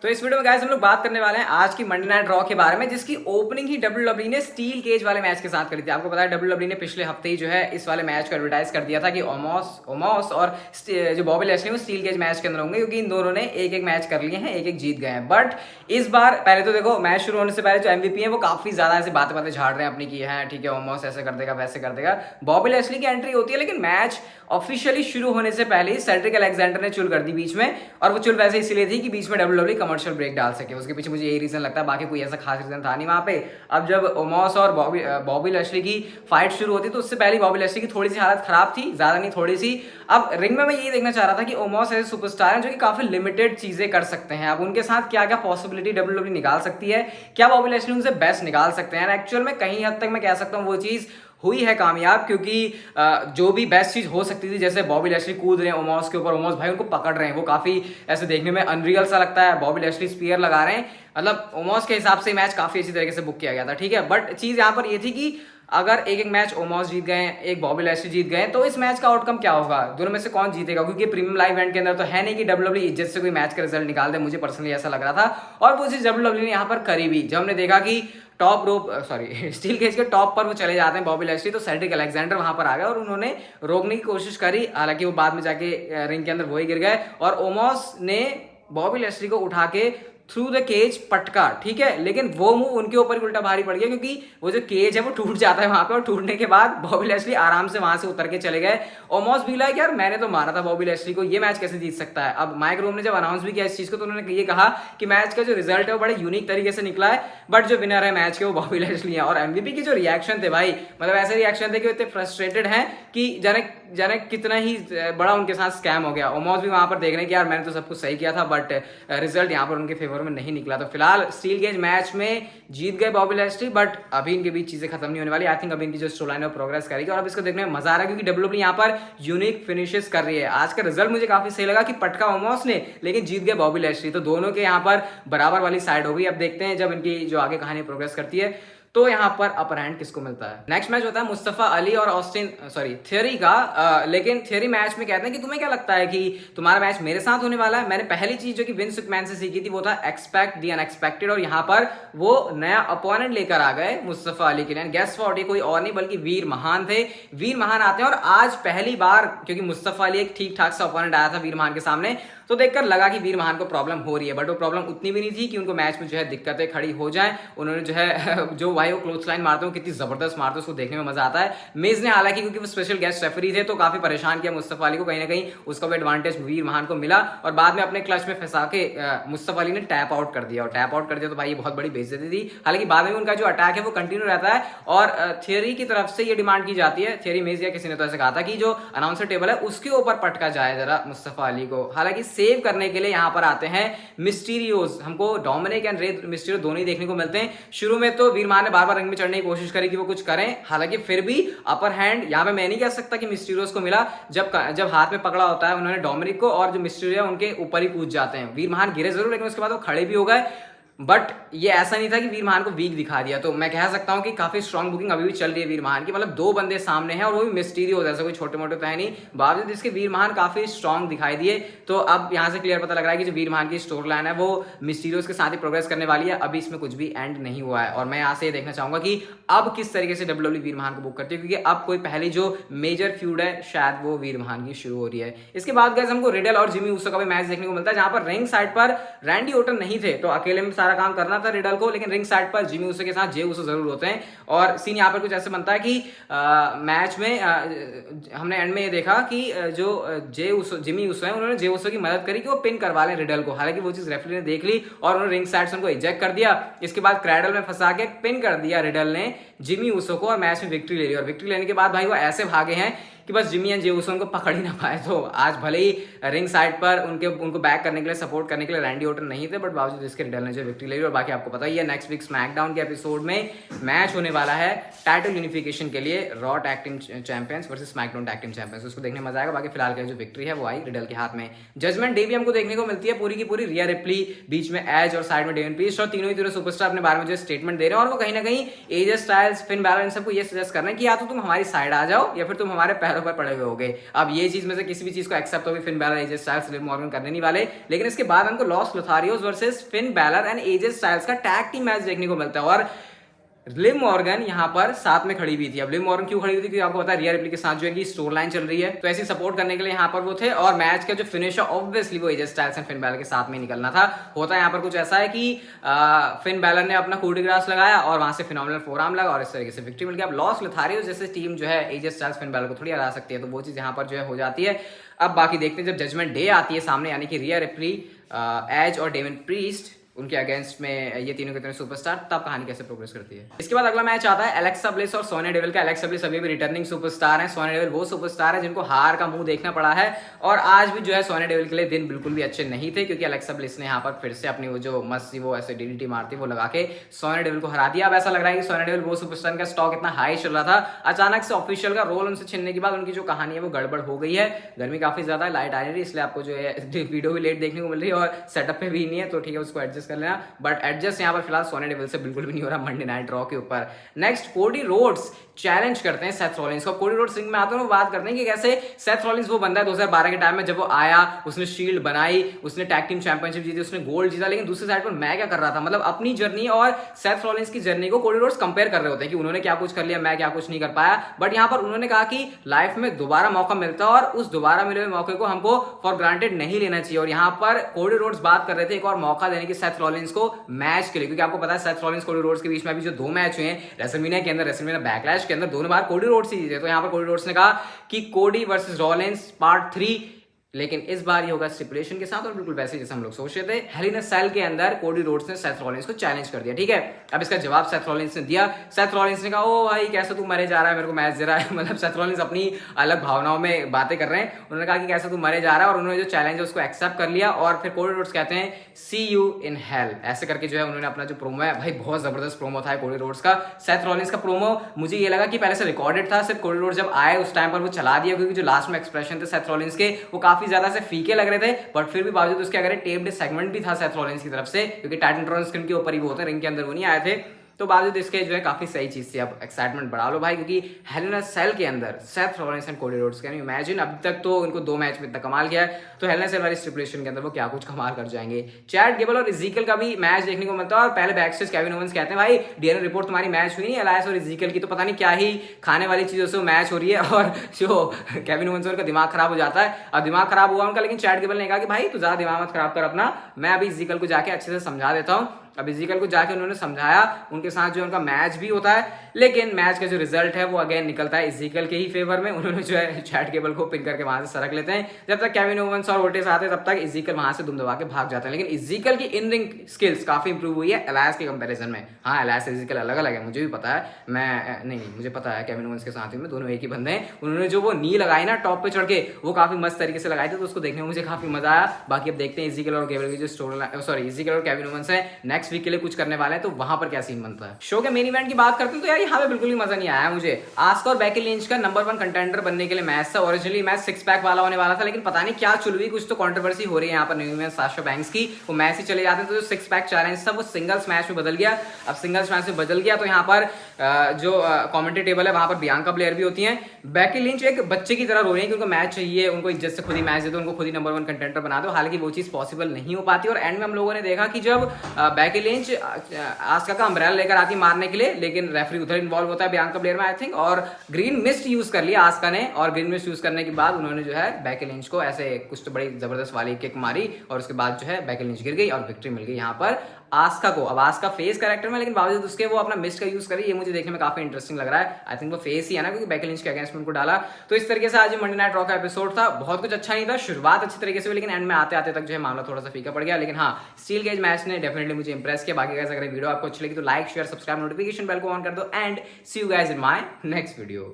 तो इस वीडियो में गाइस हम लोग बात करने वाले हैं आज की मंडे नाइट रॉ के बारे में, जिसकी ओपनिंग ही डब्ल्यूडब्ल्यूई ने स्टील केज वाले मैच के साथ करी थी। आपको पता है डब्ल्यूडब्ल्यूई ने पिछले हफ्ते ही जो है इस वाले मैच को एडवर्टाइज कर दिया था कि ओमोस और जो बॉबी लैशली वो स्टील केज मैच के अंदर होंगे, क्योंकि इन दोनों ने एक एक मैच कर लिए हैं, एक एक जीत गए हैं। बट इस बार पहले तो देखो, मैच शुरू होने से पहले जो एमवीपी है वो काफी ज्यादा ऐसे बातें झाड़ रहे हैं अपनी की है, ठीक है ओमोस ऐसे कर देगा वैसे कर देगा। बॉबी लैशली की एंट्री होती है, लेकिन मैच ऑफिशियली शुरू होने से पहले ही सेड्रिक अलेक्जेंडर ने चुल कर दी बीच में, और वो चुल वैसे इसलिए थी कि बीच में डब्ल्यूडब्ल्यूई कमर्शियल ब्रेक डाल सके। उसके पीछे मुझे यही रीजन लगता है, बाकी कोई ऐसा खास रीजन था नहीं वहां पे। अब जब ओमोस और बॉबी लैशली की फाइट शुरू होती तो उससे पहले बॉबी लैशली की थोड़ी सी हालत खराब थी, ज्यादा नहीं थोड़ी सी। अब रिंग में मैं यही देखना चाह रहा था कि ओमोस ऐसे सुपरस्टार हैं जो कि काफी लिमिटेड चीजें कर सकते हैं। अब उनके साथ क्या क्या पॉसिबिलिटी डब्ल्यूडब्ल्यूई निकाल सकती है, क्या बॉबी लैशली उनसे बेस्ट निकाल सकते हैं। एक्चुअल में कहीं हद तक मैं कह सकता हूँ वो चीज हुई है कामयाब, क्योंकि जो भी बेस्ट चीज हो सकती थी, जैसे बॉबी लैशली कूद रहे हैं ओमोस के ऊपर, ओमोस भाई उनको पकड़ रहे हैं, वो काफी ऐसे देखने में अनरियल सा लगता है। बॉबी लैशली स्पीयर लगा रहे हैं, मतलब ओमोस के हिसाब से मैच काफी अच्छी तरीके से बुक किया गया था, ठीक है। बट चीज यहाँ पर ये थी कि अगर एक एक मैच ओमोस जीत गए, एक बॉबी लैशली जीत गए, तो इस मैच का आउटकम क्या होगा, दोनों में से कौन जीतेगा? क्योंकि प्रीमियम लाइव इवेंट के अंदर तो है नहीं कि डब्ल्यूडब्ल्यूई इज्जत से कोई मैच का रिजल्ट निकाल दे, मुझे पर्सनली ऐसा लग रहा था। और वो चीज डब्ल्यूडब्ल्यूई ने यहाँ पर करी भी। जब हमने देखा कि टॉप रोप स्टील केज के टॉप पर वो चले जाते हैं बॉबी लैशली, तो सेड्रिक अलेक्जेंडर वहां पर आ गए और उन्होंने रोकने की कोशिश करी, हालांकि वो बाद में जाके रिंग के अंदर वही गिर गए, और ओमोस ने बॉबी लैशली को उठा के थ्रू द केज पटका, ठीक है। लेकिन वो मूव उनके ऊपर उल्टा भारी पड़ गया, क्योंकि वो जो केज है वो टूट जाता है वहां पे, और टूटने के बाद बॉबी लैशली आराम से वहां से उतर के चले गए। ओमोस भी लाइक यार मैंने तो मारा था बॉबी लैशली को, ये मैच कैसे जीत सकता है। अब माइक रूम ने जब अनाउंस भी किया इस चीज को, तो उन्होंने ये कहा कि मैच का जो रिजल्ट है वो बड़े यूनिक तरीके से निकला है, बट जो विनर है मैच के वो बॉबी लैशली है। और एमवीपी के जो रिएक्शन थे भाई, मतलब ऐसे रिएक्शन थे कि वो इतने फ्रस्ट्रेटेड हैं कि जाने कितना ही बड़ा उनके साथ स्कैम हो गया। ओमोस भी वहां पर देख रहे हैं कि यार मैंने तो सब कुछ सही किया था, बट रिजल्ट यहाँ पर उनके फेवर में नहीं निकला। तो फिलहाल स्टील केज मैच में जीत गए बॉबी लैशली, बट अभी इनके बीच चीजें खत्म नहीं होने वाली। आई थिंक अभी इनकी जो स्टोरी लाइन है वो प्रोग्रेस करेगी, और अब इसको देखने में मजा आ रहा है, क्योंकि डब्ल्यूडब्ल्यूई यहाँ पर यूनिक फिनिशेस कर रही है। आज का रिजल्ट मुझे काफी सही लगा कि पटका ओमोस ने, लेकिन जीत गए बॉबी लैशली, तो दोनों के यहाँ पर बराबर वाली साइड हो गई। अब देखते हैं जब इनकी जो आगे कहानी प्रोग्रेस करती है तो यहाँ पर अपर हैंड किसको मिलता है। नेक्स्ट मैच होता है मुस्तफा अली और थियरी का। लेकिन थियरी मैच में कहते हैं कि तुम्हें क्या लगता है कि तुम्हारा मैच मेरे साथ होने वाला है। मैंने पहली चीज जो कि विंस मैकमैन से सीखी थी वो था एक्सपेक्ट दी अनएक्सपेक्टेड, और यहाँ पर वो नया अपोनेंट लेकर आ गए मुस्तफा अली के लिए। गेस व्हाट, ये कोई और नहीं बल्कि वीर महान थे। वीर महान आते हैं, और आज पहली बार, क्योंकि मुस्तफा अली एक ठीक ठाक सा अपोनेंट आया था वीर महान के सामने, तो देखकर लगा कि वीर महान को प्रॉब्लम हो रही है, बट वो प्रॉब्लम उतनी भी नहीं थी कि उनको मैच में जो है दिक्कतें खड़ी हो जाए। उन्होंने जो है जो भाई वो क्लोथ लाइन मारते हो कितनी जबरदस्त मारते हो, उसको देखने में मजा आता है। मिज ने हालांकि क्योंकि वो स्पेशल गेस्ट रेफरी थे तो काफी परेशान किया मुस्तफा अली को, कहीं ना कहीं उसका भी एडवांटेज वीर महान को मिला, और बाद में अपने क्लच में फंसा के मुस्तफा अली ने टैप आउट कर दिया, और टैप आउट कर दिया तो भाई ये बहुत बड़ी बेइज्जती थी। हालांकि बाद में उनका जो अटैक है वो कंटिन्यू रहता है, और थियरी की तरफ से ये डिमांड की जाती है, थियरी मिज या किसी ने तो ऐसे कहा था कि जो अनाउंसर टेबल है उसके ऊपर पटका जाए जरा मुस्तफा अली को। हालांकि सेव करने के लिए यहाँ पर आते हैं मिस्टीरियोस। हमको डोमिनिक एंड रे मिस्टीरियो दोनों ही देखने को मिलते हैं। शुरू में तो वीर महान ने बार बार रिंग में चढ़ने की कोशिश करी कि वो कुछ करें, हालांकि फिर भी अपर हैंड यहाँ पे मैं नहीं कह सकता कि मिस्टीरियोस को मिला। जब हाथ में पकड़ा होता है उन्होंने डोमिनिक को, और जो मिस्टीरियो उनके ऊपर ही कूद जाते हैं। वीर महान गिरे जरूर, लेकिन उसके बाद वो खड़े भी हो गए, बट ये ऐसा नहीं था कि वीर महान को वीक दिखा दिया। तो मैं कह सकता हूं कि काफी स्ट्रॉन्ग बुकिंग अभी भी चल रही है वीर महान की, मतलब दो बंदे सामने हैं और वो भी मिस्टीरियो, जैसा कोई छोटे मोटे तो है नहीं, बावजूद इसके वीर महान काफी स्ट्रॉन्ग दिखाई दिए। तो अब यहां से क्लियर पता लग रहा है कि जो वीर महान की स्टोरी लाइन है वो मिस्टीरियोस के साथ ही प्रोग्रेस करने वाली है। अभी इसमें कुछ भी एंड नहीं हुआ है, और मैं यहाँ से देखना चाहूंगा कि अब किस तरीके से डब्ल्यूडब्ल्यूई वीर महान को बुक करती है, क्योंकि अब कोई पहली जो मेजर फ्यूड है शायद वो वीर महान की शुरू हो रही है। इसके बाद गाइस हमको रिडल और जिमी ऊसो का भी मैच देखने को मिलता है, जहां पर रिंग साइड पर रैंडी ओर्टन नहीं थे, तो अकेले में सारा काम करना था रिडल को, लेकिन रिंग साइड पर जिमी ऊसो के साथ जे ऊसो जरूर होते हैं। और सीन यहाँ पर कुछ ऐसे बनता है कि मैच में हमने एंड में ये देखा कि जो जिमी ऊसो है उन्होंने जे ऊसो की मदद करी कि वो पिन करवा लें रिडल को। हालांकि वो चीज रेफरी ने देख ली और उन्होंने रिंग साइड से उनको इजेक्ट कर दिया। इसके बाद क्रैडल में फंसा के पिन कर दिया रिडल ने जिमी ऊसो को, और मैच में विक्ट्री ले ली। और विक्ट्री लेने के बाद भाई वो ऐसे भागे हैं कि बस जिमी एंड जे ऊसो उनको पकड़ ही ना पाए। तो आज भले ही रिंग साइड पर उनको बैक करने के लिए, सपोर्ट करने के लिए रैंडी ओर्टन नहीं थे, बट बावजूद इसके रिडल ने जो विक्ट्री ले ली। और बाकी आपको पता ही है नेक्स्ट वीक स्मैकडाउन के एपिसोड में मैच होने वाला है टाइटल यूनिफिकेशन के लिए, raw tag team champions versus SmackDown tag team champions. उसको देखने में मजा आएगा। बाकी फिलहाल की जो विक्ट्री है वो आई रिडल के हाथ में। जजमेंट डे भी हमको देखने को मिलती है पूरी की पूरी, रिया रिप्ली बीच में एज और साइड में डेविन प्रीस्ट, और तीनों ही तीनों सुपरस्टार अपने बारे में जो स्टेटमेंट दे रहे हैं, और वो कहीं ना कहीं एजे स्टाइल्स, फिन बैलर, इन सबको ये सजेस्ट कर रहे हैं कि या तो तुम हमारी साइड आ जाओ या फिर तुम हमारे पैरों पर पड़े हुए हो गए। अब ये चीज में से किसी भी चीज को एक्सेप्ट होगी Finn Balor AJ Styles Liv Morgan करने नहीं वाले, लेकिन इसके बाद हमको Los Lotharios versus Finn Balor and AJ Styles का टैग टीम मैच देखने को मिलता है। और लिव मॉर्गन यहाँ पर साथ में खड़ी हुई थी। अब लिव मॉर्गन क्यों खड़ी हुई थी, क्योंकि आपको पता है रिया रिप्ली के साथ जो है स्टोर लाइन चल रही है, तो ऐसी सपोर्ट करने के लिए यहाँ पर वो थे। और मैच का जो फिनिश है ऑब्वियसली वो AJ Styles and Finn Balor के साथ में निकलना था। होता है यहाँ पर कुछ ऐसा है कि फिन बैलर ने अपना कूडी ग्रास लगाया और वहां से फिनोमिनल फोरआर्म लगा और इस तरीके से विक्ट्री मिल गया। अब लॉस लोथारियोस जैसे टीम जो है एजे स्टाइल्स फिन बैलर को थोड़ी हरा सकती है, तो वो चीज यहाँ पर जो है हो जाती है। अब बाकी देखते हैं जब जजमेंट डे आती है सामने, यानी कि रिया रिप्ली, एज और डेमिन प्रीस्ट उनके अगेंस्ट में ये तीनों के तीनों सुपरस्टार, तब कहानी कैसे प्रोग्रेस करती है। इसके बाद अगला मैच आता है एलेक्सा ब्लिस और सोनिया डेविल का। एलेक्सा ब्लिस अभी भी रिटर्निंग सुपरस्टार है, सोनिया डेविल वो सुपरस्टार है जिनको हार का मुंह देखना पड़ा है। और आज भी जो है सोनिया डेविल के लिए दिन बिल्कुल भी अच्छे नहीं थे, क्योंकि एलेक्सा ब्लिस ने यहाँ पर फिर से अपनी वो जो मस्त सी वो ऐसे डीडीटी मारती वो लगा के सोनिया डेविल को हरा दिया। अब ऐसा लग रहा है कि सोनिया डेविल वो सुपरस्टार का स्टॉक इतना हाई चल रहा था, अचानक से ऑफिशियल का रोल उनसे छीनने के बाद उनकी जो कहानी है वो गड़बड़ हो गई है। गर्मी काफी ज्यादा है, लाइट आ रही है, इसलिए आपको जो है वीडियो भी लेट देखने को मिल रही है और सेटअप पे भी नहीं है, तो ठीक है उसको एडजस्ट कर लेना। बट एडजस्ट यहाँ पर फिलहाल सोनिया डेविल से बिल्कुल भी नहीं हो रहा मंडे नाइट रॉ के ऊपर। नेक्स्ट कोडी रोड्स चैलेंज करते हैं सेथ रॉलिंस को। कोडी रोड्स रिंग में आते हैं, बात करते हैं कि कैसे सेथ रॉलिंस वो बंदा है 2012 के टाइम में जब वो आया, उसने शील्ड बनाई, उसने टैग टीम चैंपियनशिप जीती, उसने गोल्ड जीता, लेकिन दूसरी साइड पर मैं क्या कर रहा था, मतलब अपनी जर्नी और सेथ रॉलिंस की जर्नी को कोडी रोड्स कंपेयर कर रहे होते हैं कि उन्होंने क्या कुछ कर लिया, मैं क्या कुछ नहीं कर पाया। बट यहाँ पर उन्होंने कहा कि लाइफ में दोबारा मौका मिलता है और उस दोबारा मिले हुए मौके को हमको फॉर ग्रांटेड नहीं लेना चाहिए। और यहाँ पर कोडी रोड्स बात कर रहे थे एक और मौका देने की सेथ रॉलिंस को मैच के लिए, क्योंकि आपको पता है सेथ रॉलिंस कोडी रोड्स के बीच में अभी जो 2 मैच हुए हैं रेसलमेनिया के अंदर, रेसलमेनिया बैकलैश के अंदर, दोनों बार कोडी रोड्स ही जीते। तो यहाँ पर कोडी रोड्स ने कहा कि कोडी वर्सेस रॉलिंस पार्ट 3, लेकिन इस बार ये होगा स्टिपुलेशन के साथ और बिल्कुल वैसे जैसे हम लोग सोच रहे थे। हेल इन अ सेल के अंदर कोडी रोड्स ने सेथ रॉलिंस को चैलेंज कर दिया, ठीक है। अब इसका जवाब सेथ रॉलिंस ने दिया। सेथ रॉलिंस ने कहा ओ भाई कैसे तू मरे जा रहा है, मेरे को मैच दे रहा है। मतलब सेथ रॉलिंस अपनी अलग भावनाओं में बातें कर रहे हैं। उन्होंने कहा कि कैसे तू मरे जा रहा है, और उन्होंने जो चैलेंज है उसको एक्सेप्ट कर लिया। और फिर कोडी रोड्स कहते हैं सी यू इन हेल, ऐसे करके जो है उन्होंने अपना जो प्रोमो है, भाई बहुत जबरदस्त प्रोमो था कोडी रोड्स का। सेथ रॉलिंस का प्रोमो मुझे ये लगा कि पहले से रिकॉर्डेड था, सिर्फ कोडी रोड्स जब आए उस टाइम पर वो चला दिया, क्योंकि जो लास्ट में एक्सप्रेशन थे सेथ रॉलिंस के वो काफी ज्यादा से फीके लग रहे थे। बट फिर भी बावजूद उसके अगर टेप्ड सेगमेंट भी था सेथ रॉलिंस की तरफ से, क्योंकि टाइटन स्क्रीन के ऊपर ही वो होते हैं, रिंग के अंदर वो नहीं आए थे, तो बावजूद इसके जो है काफी सही चीज थी। अब एक्साइटमेंट बढ़ा लो भाई, क्योंकि हेल इन अ सेल के अंदर Seth Rollins and Cody Rhodes, can you imagine, अभी तक तो उनको 2 मैच में इतना कमाल किया है, तो हेल इन अ सेल वाली स्टिपुलेशन के अंदर वो क्या कुछ कमाल कर जाएंगे। चैट गेबल और इज़ीकियल का भी मैच देखने को मिलता है। और पहले बैकस्टेज केविन ओवेंस कहते हैं भाई डीएनए रिपोर्ट तुम्हारी मैच हुई नहीं, एलायंस और इज़ीकियल की तो पता नहीं क्या ही खाने वाली चीजों से मैच हो रही है, और जो केविन ओवेंस का दिमाग खराब हो जाता है। अब दिमाग खराब हुआ उनका, लेकिन चैट गेबल ने कहा कि भाई तू ज्यादा दिमाग मत खराब कर अपना, मैं अभी इज़ीकियल को जाके अच्छे से समझा देता हूँ। अब इज़ीकियल को जाके उन्होंने समझाया, उनके साथ जो उनका मैच भी होता है, लेकिन मैच का जो रिजल्ट है वो अगेन निकलता है इज़ीकियल के ही फेवर में। उन्होंने जो है चैट केबल को पिन करके वहां से सरक लेते हैं। जब तक केविन ओवेंस और ओटिस आते हैं तब तक इज़ीकियल वहां से दुम दबा के भाग जाते हैं। लेकिन इज़ीकियल की इन रिंग स्किल्स काफी इंप्रूव हुई है एलायंस के कंपैरिजन में। हाँ एलायंस इज़ीकियल अलग अलग है, मुझे भी पता है, मैं नहीं मुझे पता है केविन ओवेंस के साथ ही में दोनों एक ही बंदे हैं। उन्होंने जो वो नी लगाई ना टॉप पे चढ़ के, वो काफी मस्त तरीके से लगाई थी, तो उसको देखने में मुझे काफी मजा आया। बाकी अब देखते हैं इज़ीकियल और केबल की जो स्टोरी, सॉरी इज़ीकियल और केविन ओवेंस है नेक्स्ट वीक के लिए कुछ करने वाले हैं, तो वहां पर क्या सीन बनता है। शो के मेन इवेंट की बात करते हैं तो यार यहाँ पे बिल्कुल भी मजा नहीं आया मुझे। आस्का और बेकी लिंच का नंबर 1 कंटेंडर बनने के लिए मैच था। ओरिजिनली मैच 6 पैक वाला होने वाला था, लेकिन पता नहीं क्या चुल हुई, कुछ तो कंट्रोवर्सी हो रही है यहाँ पर न्यूयॉर्क में साशा बैंक्स की, वो मैच ही चले जाते हैं, तो जो 6 पैक चैलेंज था वो सिंगल्स मैच में बदल गया। अब सिंगल्स मैच में बदल गया तो यहाँ पर जो कमेंट्री टेबल है वहां पर बियांका ब्लेयर भी होती हैं। बेकी लिंच एक बच्चे की तरह रो रही है कि उनको मैच चाहिए, उनको इज्जत से खुद ही मैच दे दो, उनको खुद ही नंबर 1 कंटेंडर बना दो। हालांकि वो चीज पॉसिबल नहीं हो पाती, और एंड में हम लोगों ने देखा कि जब बेकी लिंच आस्का का अम्ब्रेला लेकर आती मारने के लिए, लेकिन रेफरी उधर इन्वॉल्व होता है बियांका ब्लेयर में आई थिंक, और ग्रीन मिस्ट यूज कर लिया आस्का ने, और ग्रीन मिस्ट यूज करने के बाद उन्होंने जो है बेकी लिंच को ऐसे कुछ तो बड़ी जबरदस्त वाली किक मारी, और उसके बाद जो है बेकी लिंच गिर गई और विक्ट्री मिल गई यहाँ पर आस्का को। अब आस्का फेस कैरेक्टर में, लेकिन बावजूद उसके वो अपना मिस्ट का यूज करी, ये मुझे देखने में काफी इंटरेस्टिंग लग रहा है। आई थिंक वो फेस ही है ना, क्योंकि बेकी लिंच के अगेंस्ट में उनको डाला। तो इस तरीके से आज मंडे नाइट रॉ का एपिसोड था, बहुत कुछ अच्छा नहीं था, शुरुआत अच्छी तरीके से हुई, लेकिन एंड में आते आते तक जो है मामला थोड़ा सा फीका पड़ गया। लेकिन हाँ स्टील केज मैच ने डेफिनेटली मुझे इंप्रेस किया। बाकी अगर वीडियो आपको अच्छी लगी तो like share subscribe notification bell को ऑन कर दो, and see you guys in my next video.